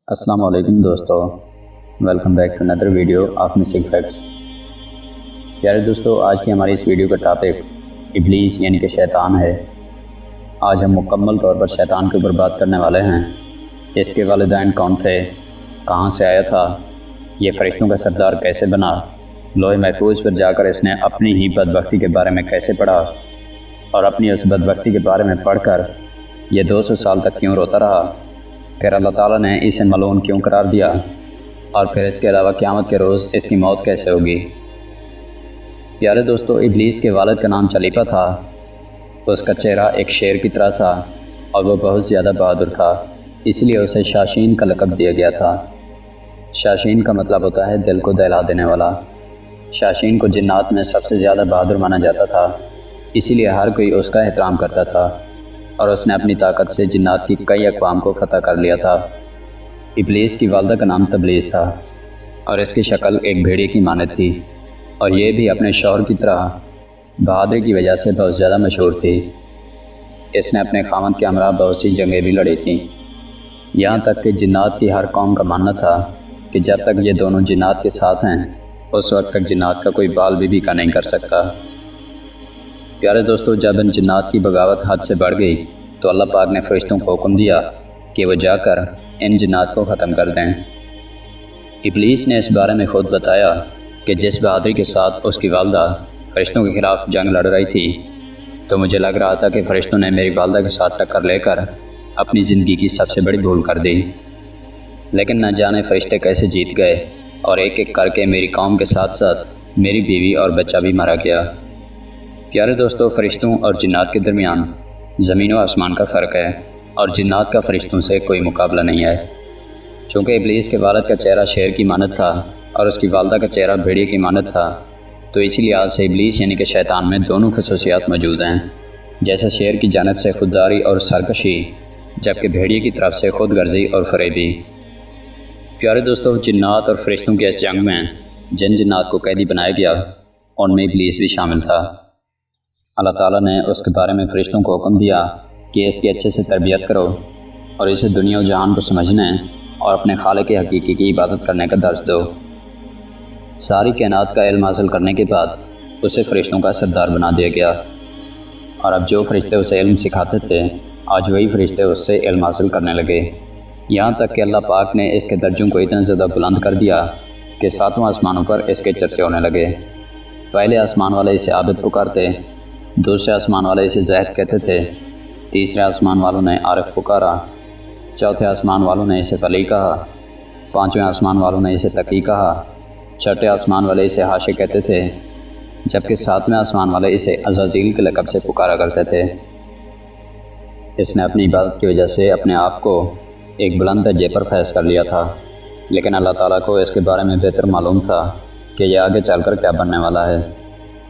السلام علیکم دوستو، welcome back to another video of mystic facts. پیارے دوستو، آج کی ہماری اس ویڈیو کا ٹاپک ابلیس یعنی کہ شیطان ہے۔ آج ہم مکمل طور پر شیطان کے اوپر بات کرنے والے ہیں۔ اس کے والدین کون تھے، کہاں سے آیا تھا، یہ فرشتوں کا سردار کیسے بنا، لوح محفوظ پر جا کر اس نے اپنی ہی بدبختی کے بارے میں کیسے پڑھا، اور اپنی اس بدبختی کے بارے میں پڑھ کر یہ 200 سال تک کیوں روتا رہا، پھر اللہ تعالیٰ نے اسے ملعون کیوں قرار دیا، اور پھر اس کے علاوہ قیامت کے روز اس کی موت کیسے ہوگی۔ پیارے دوستو، ابلیس کے والد کا نام چلیپا تھا۔ اس کا چہرہ ایک شیر کی طرح تھا اور وہ بہت زیادہ بہادر تھا، اس لیے اسے شاشین کا لقب دیا گیا تھا۔ شاشین کا مطلب ہوتا ہے دل کو دہلا دینے والا۔ شاشین کو جنات میں سب سے زیادہ بہادر مانا جاتا تھا، اسی لیے ہر کوئی اس کا احترام کرتا تھا، اور اس نے اپنی طاقت سے جنات کی کئی اقوام کو فتح کر لیا تھا۔ ابلیس کی والدہ کا نام تبلیس تھا، اور اس کی شکل ایک بھیڑیے کی مانند تھی، اور یہ بھی اپنے شوہر کی طرح بہادری کی وجہ سے بہت زیادہ مشہور تھی۔ اس نے اپنے خاوند کے ہمراہ بہت سی جنگیں بھی لڑی تھیں، یہاں تک کہ جنات کی ہر قوم کا ماننا تھا کہ جب تک یہ دونوں جنات کے ساتھ ہیں اس وقت تک جنات کا کوئی بال بھی بھیکا نہیں کر سکتا۔ پیارے دوستو، جب ان جنات کی بغاوت حد سے بڑھ گئی تو اللہ پاک نے فرشتوں کو حکم دیا کہ وہ جا کر ان جنات کو ختم کر دیں۔ ابلیس نے اس بارے میں خود بتایا کہ جس بہادری کے ساتھ اس کی والدہ فرشتوں کے خلاف جنگ لڑ رہی تھی، تو مجھے لگ رہا تھا کہ فرشتوں نے میری والدہ کے ساتھ ٹکر لے کر اپنی زندگی کی سب سے بڑی بھول کر دی۔ لیکن نہ جانے فرشتے کیسے جیت گئے، اور ایک ایک کر کے میری قوم کے ساتھ ساتھ میری بیوی اور بچہ بھی مارا گیا۔ پیارے دوستو، فرشتوں اور جنات کے درمیان زمین و آسمان کا فرق ہے، اور جنات کا فرشتوں سے کوئی مقابلہ نہیں ہے۔ چونکہ ابلیس کے والد کا چہرہ شیر کی مانند تھا اور اس کی والدہ کا چہرہ بھیڑیے کی مانند تھا، تو اسی لحاظ سے ابلیس یعنی کہ شیطان میں دونوں خصوصیات موجود ہیں، جیسے شیر کی جانب سے خودداری اور سرکشی، جبکہ بھیڑیے کی طرف سے خود غرضی اور فریبی۔ پیارے دوستو، جنات اور فرشتوں کی اس جنگ میں جن جنات کو قیدی بنایا گیا ان میں ابلیس بھی شامل تھا۔ اللہ تعالیٰ نے اس کے بارے میں فرشتوں کو حکم دیا کہ اس کی اچھے سے تربیت کرو اور اسے دنیا و جہان کو سمجھنے اور اپنے خالق حقیقی کی عبادت کرنے کا درس دو۔ ساری کائنات کا علم حاصل کرنے کے بعد اسے فرشتوں کا سردار بنا دیا گیا، اور اب جو فرشتے اسے علم سکھاتے تھے آج وہی فرشتے اس سے علم حاصل کرنے لگے، یہاں تک کہ اللہ پاک نے اس کے درجوں کو اتنا زیادہ بلند کر دیا کہ 7واں آسمانوں پر اس کے چرچے ہونے لگے۔ پہلے آسمان والے اسے عابد پکارتے، دوسرے آسمان والے اسے زاہد کہتے تھے، تیسرے آسمان والوں نے عارف پکارا، چوتھے آسمان والوں نے اسے ولی کہا، پانچویں آسمان والوں نے اسے تقی کہا، چھٹے آسمان والے اسے حاشر کہتے تھے، جبکہ 7ویں آسمان والے اسے عزازیل کے لقب سے پکارا کرتے تھے۔ اس نے اپنی عبادت کی وجہ سے اپنے آپ کو ایک بلند درجے پر فیض کر لیا تھا، لیکن اللہ تعالیٰ کو اس کے بارے میں بہتر معلوم تھا کہ یہ آگے چل کر کیا بننے والا ہے،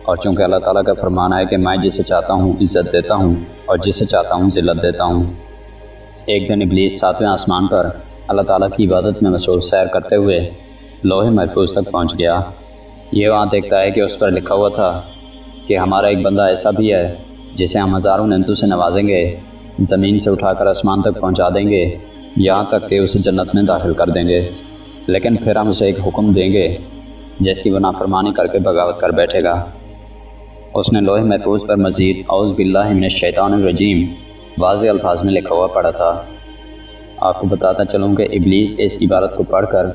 اور چونکہ اللہ تعالیٰ کا فرمان ہے کہ میں جسے چاہتا ہوں عزت دیتا ہوں اور جسے چاہتا ہوں ذلت دیتا ہوں۔ ایک دن ابلیس 7ویں آسمان پر اللہ تعالیٰ کی عبادت میں مصروف سیر کرتے ہوئے لوح محفوظ تک پہنچ گیا۔ یہ وہاں دیکھتا ہے کہ اس پر لکھا ہوا تھا کہ ہمارا ایک بندہ ایسا بھی ہے جسے ہم ہزاروں نعمتوں سے نوازیں گے، زمین سے اٹھا کر آسمان تک پہنچا دیں گے، یہاں تک کہ اسے جنت میں داخل کر دیں گے، لیکن پھر ہم اسے ایک حکم دیں گے جس کی وہ نافرمانی کر کے بغاوت کر بیٹھے گا۔ اس نے لوح محفوظ پر مزید اعوذ باللہ من الشیطان الرجیم واضح الفاظ میں لکھا ہوا پڑھا تھا۔ آپ کو بتاتا چلوں کہ ابلیس اس عبارت کو پڑھ کر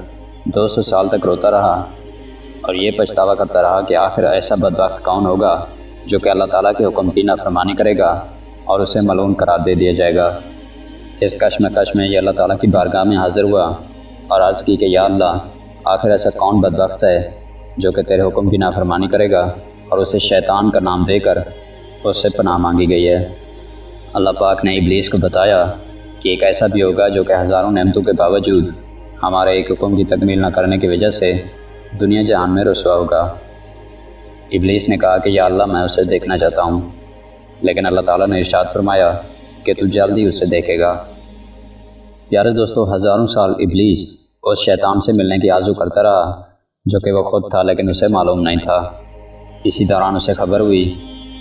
200 سال تک روتا رہا، اور یہ پچھتاوا کرتا رہا کہ آخر ایسا بدبخت کون ہوگا جو کہ اللہ تعالیٰ کے حکم کی نافرمانی کرے گا اور اسے ملعون قرار دے دیا جائے گا۔ اس کشمکش میں یہ اللہ تعالیٰ کی بارگاہ میں حاضر ہوا اور عرض کی کہ یا اللہ، آخر ایسا کون بدبخت ہے جو کہ تیرے حکم کی نافرمانی کرے گا، اور اسے شیطان کا نام دے کر اس سے پناہ مانگی گئی ہے۔ اللہ پاک نے ابلیس کو بتایا کہ ایک ایسا بھی ہوگا جو کہ ہزاروں نعمتوں کے باوجود ہمارے ایک حکم کی تکمیل نہ کرنے کی وجہ سے دنیا جہان میں رسوا ہوگا۔ ابلیس نے کہا کہ یا اللہ، میں اسے دیکھنا چاہتا ہوں، لیکن اللہ تعالیٰ نے ارشاد فرمایا کہ تو جلدی اسے دیکھے گا۔ پیارے دوستو، ہزاروں سال ابلیس اس شیطان سے ملنے کی آرزو کرتا رہا جو کہ وہ خود تھا، لیکن اسے معلوم نہیں تھا۔ اسی دوران اسے خبر ہوئی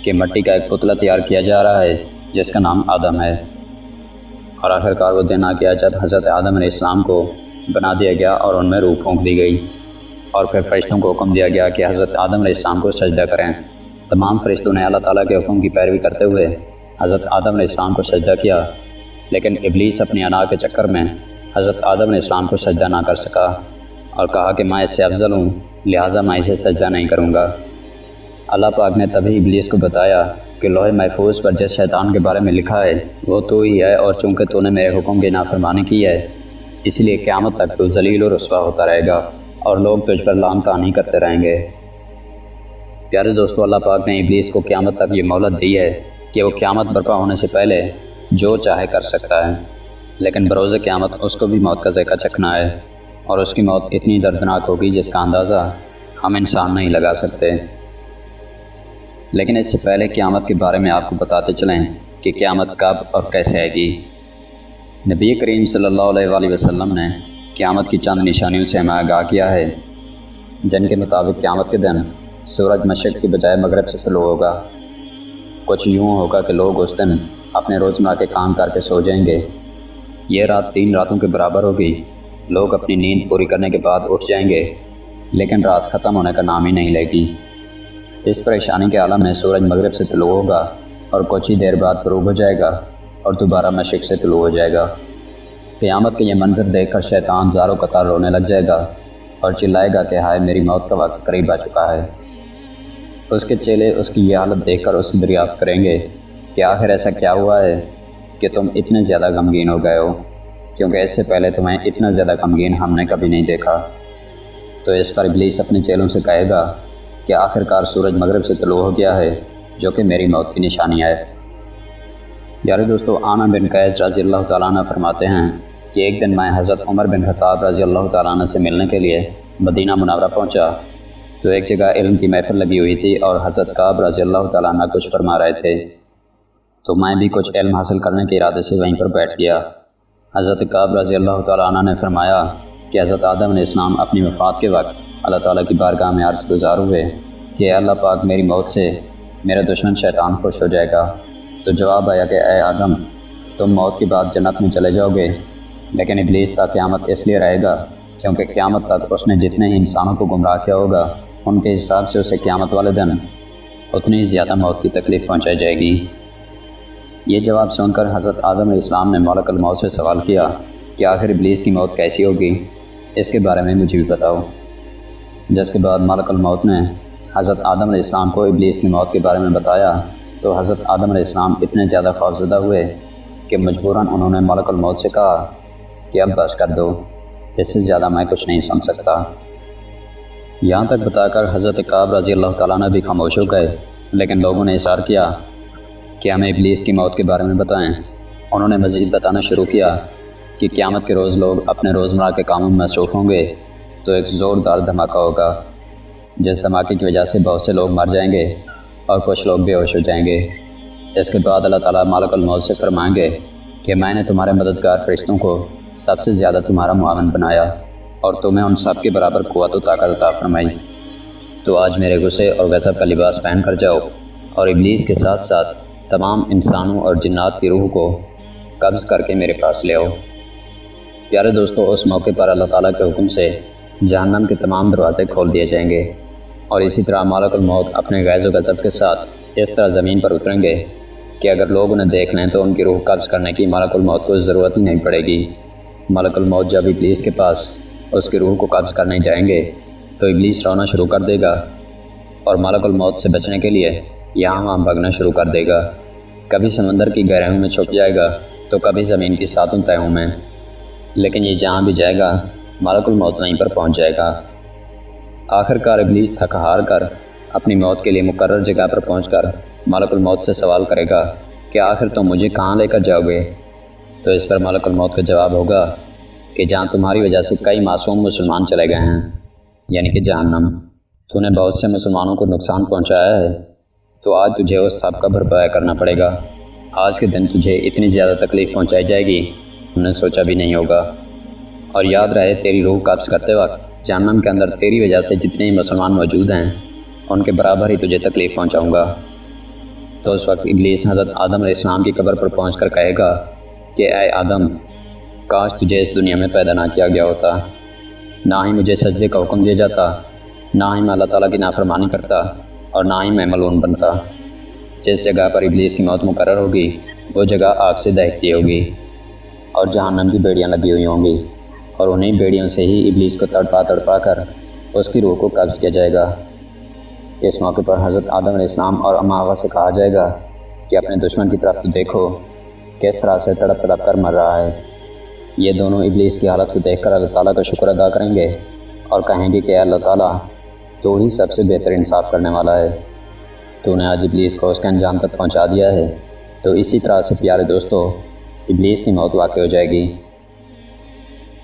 کہ مٹی کا ایک پتلا تیار کیا جا رہا ہے جس کا نام آدم ہے، اور آخر کار وہ دن آ گیا جب حضرت آدم علیہ السلام کو بنا دیا گیا اور ان میں روح پھونک دی گئی، اور پھر فرشتوں کو حکم دیا گیا کہ حضرت آدم علیہ السلام کو سجدہ کریں۔ تمام فرشتوں نے اللہ تعالیٰ کے حکم کی پیروی کرتے ہوئے حضرت آدم علیہ السلام کو سجدہ کیا، لیکن ابلیس اپنی انا کے چکر میں حضرت آدم علیہ السلام کو سجدہ نہ کر سکا اور کہا کہ میں اس سے افضل ہوں، لہٰذا میں اسے سجدہ نہیں کروں گا۔ اللہ پاک نے تبھی ابلیس کو بتایا کہ لوح محفوظ پر جس شیطان کے بارے میں لکھا ہے وہ تو ہی ہے، اور چونکہ تو نے میرے حکم کی نافرمانی کی ہے اس لیے قیامت تک تو ذلیل و رسوا ہوتا رہے گا اور لوگ تجھ پر لعن طعن کرتے رہیں گے۔ پیارے دوستو، اللہ پاک نے ابلیس کو قیامت تک یہ مہلت دی ہے کہ وہ قیامت برپا ہونے سے پہلے جو چاہے کر سکتا ہے، لیکن بروز قیامت اس کو بھی موت کا ذائقہ چکھنا ہے، اور اس کی موت اتنی دردناک ہوگی جس کا اندازہ ہم انسان نہیں لگا سکتے۔ لیکن اس سے پہلے قیامت کے بارے میں آپ کو بتاتے چلیں کہ قیامت کب اور کیسے آئے گی۔ نبی کریم صلی اللہ علیہ وآلہ وسلم نے قیامت کی چند نشانیوں سے ہمیں آگاہ کیا ہے، جن کے مطابق قیامت کے دن سورج مشرق کی بجائے مغرب سے طلوع ہوگا۔ کچھ یوں ہوگا کہ لوگ اس دن اپنے روزمرہ کے کام کر کے سو جائیں گے۔ یہ رات 3 راتوں کے برابر ہوگی۔ لوگ اپنی نیند پوری کرنے کے بعد اٹھ جائیں گے، لیکن رات ختم ہونے کا نام ہی نہیں لے گی۔ اس پریشانی کے عالم میں سورج مغرب سے طلوع ہوگا اور کچھ ہی دیر بعد غروب ہو جائے گا اور دوبارہ مشرق سے طلوع ہو جائے گا۔ قیامت کے یہ منظر دیکھ کر شیطان زاروں قطار رونے لگ جائے گا اور چلائے گا کہ ہائے میری موت کا وقت قریب آ چکا ہے۔ اس کے چیلے اس کی یہ حالت دیکھ کر اس سے دریافت کریں گے کہ آخر ایسا کیا ہوا ہے کہ تم اتنے زیادہ غمگین ہو گئے ہو، کیونکہ اس سے پہلے تمہیں اتنا زیادہ غمگین ہم نے کبھی نہیں دیکھا۔ تو اس پر ابلیس اپنے چیلوں سے کہے گا کہ آخر کار سورج مغرب سے طلوع ہو گیا ہے، جو کہ میری موت کی نشانی ہے۔ یارے دوستو، عامر بن قیس رضی اللہ تعالیٰ عنہ فرماتے ہیں کہ ایک دن میں حضرت عمر بن خطاب رضی اللہ تعالیٰ عنہ سے ملنے کے لیے مدینہ منورہ پہنچا تو ایک جگہ علم کی محفل لگی ہوئی تھی اور حضرت کعب رضی اللہ تعالیٰ عنہ کچھ فرما رہے تھے، تو میں بھی کچھ علم حاصل کرنے کے ارادے سے وہیں پر بیٹھ گیا۔ حضرت کعب رضی اللہ تعالیٰ عنہ نے فرمایا کہ حضرت آدم علیہ السلام اپنی وفات کے وقت اللہ تعالیٰ کی بارگاہ میں عرض گزار ہوئے کہ اے اللہ پاک، میری موت سے میرا دشمن شیطان خوش ہو جائے گا۔ تو جواب آیا کہ اے آدم، تم موت کے بعد جنت میں چلے جاؤ گے، لیکن ابلیس تا قیامت اس لیے رہے گا کیونکہ قیامت تک اس نے جتنے ہی انسانوں کو گمراہ کیا ہوگا ان کے حساب سے اسے قیامت والے دن اتنی ہی زیادہ موت کی تکلیف پہنچائی جائے گی۔ یہ جواب سن کر حضرت آدم علیہ السلام نے ملک الموت سے سوال کیا کہ آخر ابلیس کی موت کیسی ہوگی، اس کے بارے میں مجھے بھی بتاؤ۔ جس کے بعد ملک الموت نے حضرت آدم علیہ السلام کو ابلیس کی موت کے بارے میں بتایا تو حضرت آدم علیہ السلام اتنے زیادہ خوفزدہ ہوئے کہ مجبوراً انہوں نے ملک الموت سے کہا کہ اب بس کر دو، اس سے زیادہ میں کچھ نہیں سن سکتا۔ یہاں تک بتا کر حضرت کعب رضی اللہ تعالیٰ نے بھی خاموش ہو گئے، لیکن لوگوں نے اصرار کیا کہ ہمیں ابلیس کی موت کے بارے میں بتائیں۔ انہوں نے مزید بتانا شروع کیا کہ قیامت کے روز لوگ اپنے روزمرہ کے کاموں میں مصروف ہوں گے تو ایک زوردار دھماکہ ہوگا، جس دھماکے کی وجہ سے بہت سے لوگ مر جائیں گے اور کچھ لوگ بے ہوش ہو جائیں گے۔ اس کے بعد اللہ تعالیٰ ملک الموت سے فرمائیں گے کہ میں نے تمہارے مددگار فرشتوں کو سب سے زیادہ تمہارا معاون بنایا اور تمہیں ان سب کے برابر قوت و طاقت عطا فرمائی، تو آج میرے غصے اور غضب کا لباس پہن کر جاؤ اور ابلیس کے ساتھ ساتھ تمام انسانوں اور جنات کی روح کو قبض کر کے میرے پاس لے آؤ۔ پیارے دوستو، اس موقع پر اللہ تعالیٰ کے حکم سے جہنم کے تمام دروازے کھول دیے جائیں گے اور اسی طرح ملک الموت اپنے غیظ و غضب کے ساتھ اس طرح زمین پر اتریں گے کہ اگر لوگ انہیں دیکھ لیں تو ان کی روح قبض کرنے کی ملک الموت کو ضرورت ہی نہیں پڑے گی۔ ملک الموت جب ابلیس کے پاس اس کی روح کو قبض کرنے جائیں گے تو ابلیس رونا شروع کر دے گا اور ملک الموت سے بچنے کے لیے یہاں وہاں بھاگنا شروع کر دے گا۔ کبھی سمندر کی گہرائیوں میں چھپ جائے گا تو کبھی زمین کی ساتوں تہوں میں، لیکن یہ جہاں بھی جائے گا ملک الموت وہیں پر پہنچ جائے گا۔ آخر کار ابلیس تھک ہار کر اپنی موت کے لیے مقرر جگہ پر پہنچ کر ملک الموت سے سوال کرے گا کہ آخر تم مجھے کہاں لے کر جاؤ گے؟ تو اس پر ملک الموت کا جواب ہوگا کہ جہاں تمہاری وجہ سے کئی معصوم مسلمان چلے گئے ہیں، یعنی کہ جہنم۔ تو نے بہت سے مسلمانوں کو نقصان پہنچایا ہے، تو آج تجھے اس سب کا بھرپایا کرنا پڑے گا۔ آج کے دن تجھے اتنی زیادہ تکلیف پہنچائی جائے گی تم نے سوچا بھی نہیں ہوگا۔ اور یاد رہے، تیری روح قبض کرتے وقت جہنم کے اندر تیری وجہ سے جتنے ہی مسلمان موجود ہیں ان کے برابر ہی تجھے تکلیف پہنچاؤں گا۔ تو اس وقت ابلیس حضرت آدم علیہ السلام کی قبر پر پہنچ کر کہے گا کہ اے آدم، کاش تجھے اس دنیا میں پیدا نہ کیا گیا ہوتا، نہ ہی مجھے سجدے کا حکم دیا جاتا، نہ ہی میں اللہ تعالیٰ کی نافرمانی کرتا اور نہ ہی میں ملعون بنتا۔ جس جگہ پر ابلیس کی موت مقرر ہوگی وہ جگہ آگ سے دہکتی ہوگی اور جہنم کی بیڑیاں لگی ہوئی ہوں گی، اور انہیں بیڑیوں سے ہی ابلیس کو تڑپا تڑپا کر اس کی روح کو قبض کیا جائے گا۔ اس موقع پر حضرت آدم علیہ السلام اور اماں حوا سے کہا جائے گا کہ اپنے دشمن کی طرف تو دیکھو کس طرح سے تڑپ تڑپ کر مر رہا ہے۔ یہ دونوں ابلیس کی حالت کو دیکھ کر اللہ تعالیٰ کا شکر ادا کریں گے اور کہیں گے کہ اے اللہ تعالیٰ تو ہی سب سے بہتر انصاف کرنے والا ہے، تو نے آج ابلیس کو اس کے انجام تک پہنچا دیا ہے۔ تو اسی طرح سے پیارے دوستو ابلیس کی موت واقع ہو جائے گی۔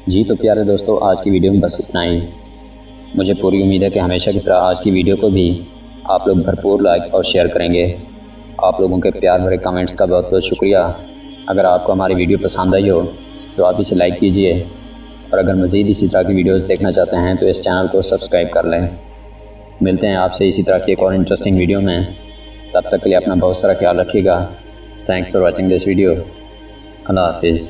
جی تو پیارے دوستو آج کی ویڈیو میں بس اتنا ہی۔ مجھے پوری امید ہے کہ ہمیشہ کی طرح آج کی ویڈیو کو بھی آپ لوگ بھرپور لائک اور شیئر کریں گے۔ آپ لوگوں کے پیار بھرے کمنٹس کا بہت بہت شکریہ۔ اگر آپ کو ہماری ویڈیو پسند آئی ہو تو آپ اسے لائک کیجئے، اور اگر مزید اسی طرح کی ویڈیوز دیکھنا چاہتے ہیں تو اس چینل کو سبسکرائب کر لیں۔ ملتے ہیں آپ سے اسی طرح کی ایک اور انٹرسٹنگ ویڈیو میں، تب تک کے لیے اپنا بہت سارا خیال رکھیے گا۔ Thanks for watching this video. اللہ حافظ۔